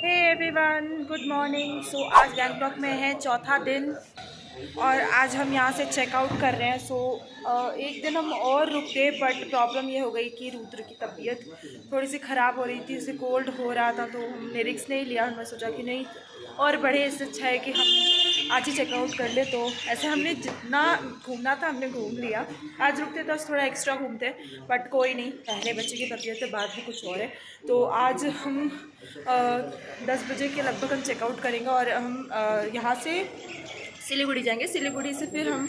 हे everyone, good morning. So आज गैंगटॉक में है चौथा दिन और आज हम यहाँ से चेकआउट कर रहे हैं। एक दिन हम और रुके बट प्रॉब्लम ये हो गई कि रुद्र की तबीयत थोड़ी सी ख़राब हो रही थी, उसे कोल्ड हो रहा था, तो हमने रिस्क नहीं लिया। हमने सोचा कि नहीं और बढ़े, इससे अच्छा है कि हम आज ही चेकआउट कर ले। तो ऐसे हमने जितना घूमना था हमने घूम लिया। आज रुकते तो थोड़ा एक्स्ट्रा घूमते, बट कोई नहीं, पहले बच्चे की तबीयत है, बाद भी कुछ और है। तो आज हम 10 बजे के लगभग हम चेकआउट करेंगे और हम यहाँ से सिलीगुड़ी जाएंगे। सिलीगुड़ी से फिर हम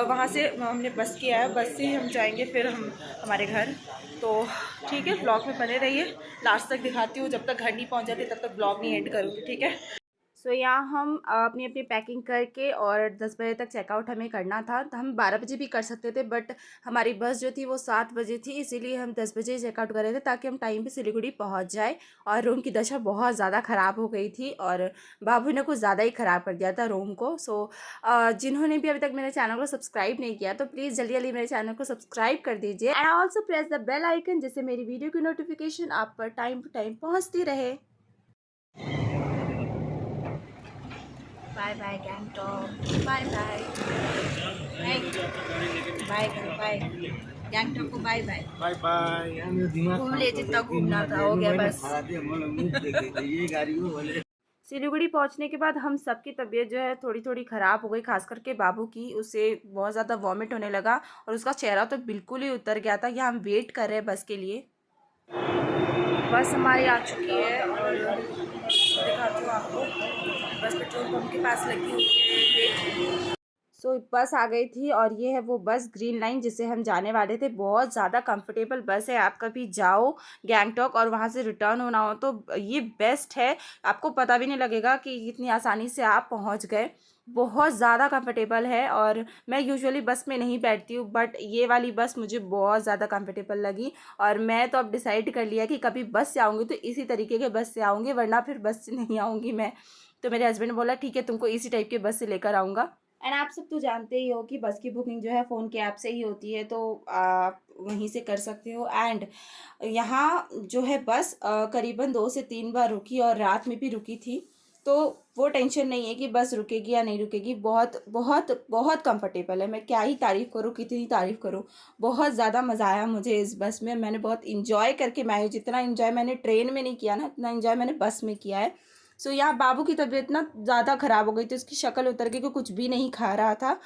वहाँ से हमने बस किया है, बस से हम जाएंगे फिर हम हमारे घर। तो ठीक है, ब्लॉग में बने रहिए, लास्ट तक दिखाती हूँ। जब तक घर नहीं पहुँच जाती तब तक ब्लॉग नहीं एंड करूँगी, ठीक है। यहाँ हम अपनी अपनी पैकिंग करके और 10 बजे तक चेकआउट हमें करना था। तो हम 12 बजे भी कर सकते थे, बट हमारी बस जो थी वो 7 बजे थी, इसीलिए हम 10 बजे चेकआउट कर रहे थे ताकि हम टाइम पे सिलीगुड़ी पहुंच जाए। और रूम की दशा बहुत ज़्यादा ख़राब हो गई थी और बाबू ने कुछ ज़्यादा ही ख़राब कर दिया था रूम को। जिन्होंने भी अभी तक मेरे चैनल को सब्सक्राइब नहीं किया तो प्लीज़ जल्दी जल्दी मेरे चैनल को सब्सक्राइब कर दीजिए and also press the bell icon, जिससे मेरी वीडियो की नोटिफिकेशन आप पर टाइम टू टाइम पहुँचती रहे। Bye bye Gangtok, bye bye bye करो, बाय गैंगटॉक को, बाय बाय बाय बाय। घूम ले, जितना घूमना था हो गया बस। सिलीगुड़ी पहुंचने के बाद हम सबकी तबीयत जो है थोड़ी थोड़ी ख़राब हो गई, खास करके बाबू की। उसे बहुत ज़्यादा वॉमिट होने लगा और उसका चेहरा तो बिल्कुल ही उतर गया था। यहाँ हम वेट कर रहे हैं बस के लिए। बस हमारी आ चुकी है और दिखाती हूँ आपको, बस पेट्रोल पंप के पास लगी हुई है। बस आ गई थी और ये है वो बस, ग्रीन लाइन, जिसे हम जाने वाले थे। बहुत ज़्यादा कंफर्टेबल बस है। आप कभी जाओ गैंगटॉक और वहाँ से रिटर्न होना हो तो ये बेस्ट है। आपको पता भी नहीं लगेगा कि इतनी आसानी से आप पहुँच गए। बहुत ज़्यादा कंफर्टेबल है और मैं यूजुअली बस में नहीं बैठती हूँ, बट ये वाली बस मुझे बहुत ज़्यादा कंफर्टेबल लगी। और मैं तो अब डिसाइड कर लिया कि कभी बस से आऊँगी तो इसी तरीके के बस से आऊँगी, वरना फिर बस से नहीं आऊँगी मैं। तो मेरे हस्बैंड ने बोला ठीक है, तुमको इसी टाइप के बस से लेकर आऊँगा। एंड आप सब तो जानते ही हो कि बस की बुकिंग जो है फ़ोन के ऐप से ही होती है, तो आप वहीं से कर सकते हो। एंड यहाँ जो है बस करीबन 2 से 3 बार रुकी और रात में भी रुकी थी, तो वो टेंशन नहीं है कि बस रुकेगी या नहीं रुकेगी। बहुत बहुत बहुत कंफर्टेबल है। मैं क्या ही तारीफ़ करूँ, कितनी तारीफ़ करूँ। बहुत ज़्यादा मज़ा आया मुझे इस बस में। मैंने बहुत इंजॉय करके, मैं जितना इंजॉय मैंने ट्रेन में नहीं किया ना, उतना इंजॉय मैंने बस में किया है। यहाँ बाबू की तबीयत ना ज़्यादा ख़राब हो गई थी, उसकी शक्ल उतर गई, कुछ भी नहीं खा रहा था।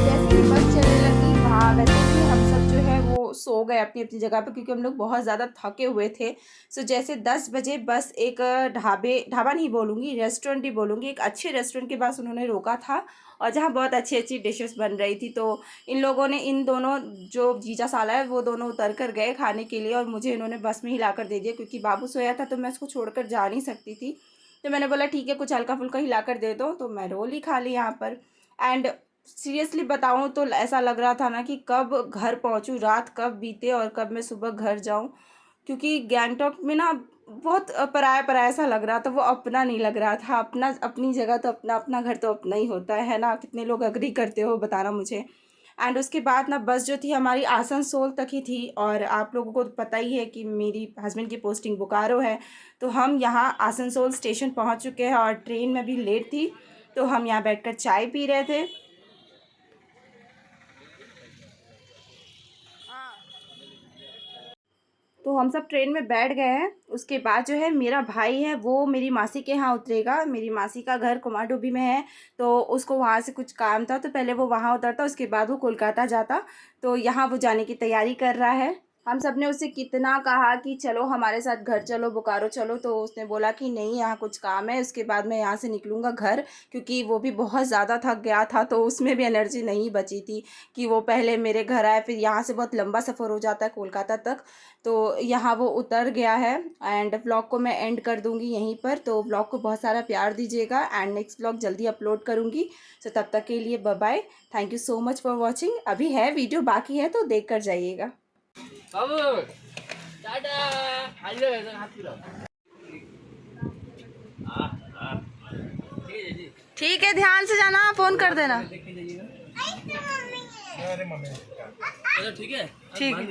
जैसे ही बस चलने लगी, वहाँ वैसे ही हम सब जो है वो सो गए अपनी अपनी जगह पे, क्योंकि हम लोग बहुत ज़्यादा थके हुए थे। जैसे 10 बजे बस एक ढाबा नहीं बोलूँगी, रेस्टोरेंट ही बोलूँगी, एक अच्छे रेस्टोरेंट के पास उन्होंने रोका था और जहाँ बहुत अच्छी अच्छी डिशेस बन रही थी। तो इन लोगों ने, इन दोनों जो जीजा साला है वो दोनों उतर कर गए खाने के लिए और मुझे इन्होंने बस में ही ला कर दे दिया, क्योंकि बाबू सोया था तो मैं उसको छोड़कर जा नहीं सकती थी। तो मैंने बोला ठीक है, कुछ हल्का फुल्का हिला कर दे दो, तो मैं रोल ही खा ली यहाँ पर। एंड सीरियसली बताऊँ तो ऐसा लग रहा था ना कि कब घर पहुँचूँ, रात कब बीते और कब मैं सुबह घर जाऊँ, क्योंकि गैंगटॉक में ना बहुत पराया पराया सा लग रहा था। वो अपना नहीं लग रहा था। अपना, अपनी जगह तो अपना, अपना घर तो अपना ही होता है ना। कितने लोग एग्री करते हो बताना मुझे। एंड उसके बाद ना बस जो थी हमारी आसनसोल तक ही थी और आप लोगों को तो पता ही है कि मेरी हस्बैंड की पोस्टिंग बोकारो है। तो हम यहाँ आसनसोल स्टेशन पहुँच चुके हैं और ट्रेन में भी लेट थी, तो हम यहाँ बैठकर चाय पी रहे थे। तो हम सब ट्रेन में बैठ गए हैं। उसके बाद जो है मेरा भाई है वो मेरी मासी के यहाँ उतरेगा। मेरी मासी का घर कुमारडुबी में है, तो उसको वहाँ से कुछ काम था, तो पहले वो वहाँ उतरता, उसके बाद वो कोलकाता जाता। तो यहाँ वो जाने की तैयारी कर रहा है। हम सब ने उससे कितना कहा कि चलो हमारे साथ घर चलो, बोकारो चलो, तो उसने बोला कि नहीं, यहाँ कुछ काम है, उसके बाद मैं यहाँ से निकलूँगा घर, क्योंकि वो भी बहुत ज़्यादा थक गया था, तो उसमें भी एनर्जी नहीं बची थी कि वो पहले मेरे घर आए, फिर यहाँ से बहुत लंबा सफ़र हो जाता है कोलकाता तक। तो यहाँ वो उतर गया है एंड व्लॉग को मैं एंड कर दूँगी यहीं पर। तो व्लॉग को बहुत सारा प्यार दीजिएगा एंड नेक्स्ट व्लॉग जल्दी अपलोड करूँगी। तो तब तक के लिए bye bye, thank you so much for watching. अभी है वीडियो बाकी है तो देख कर जाइएगा। बाबू टाटा। ठीक है, ध्यान से जाना, फोन कर देना। अरे मम्मी, चलो ठीक है, ठीक है।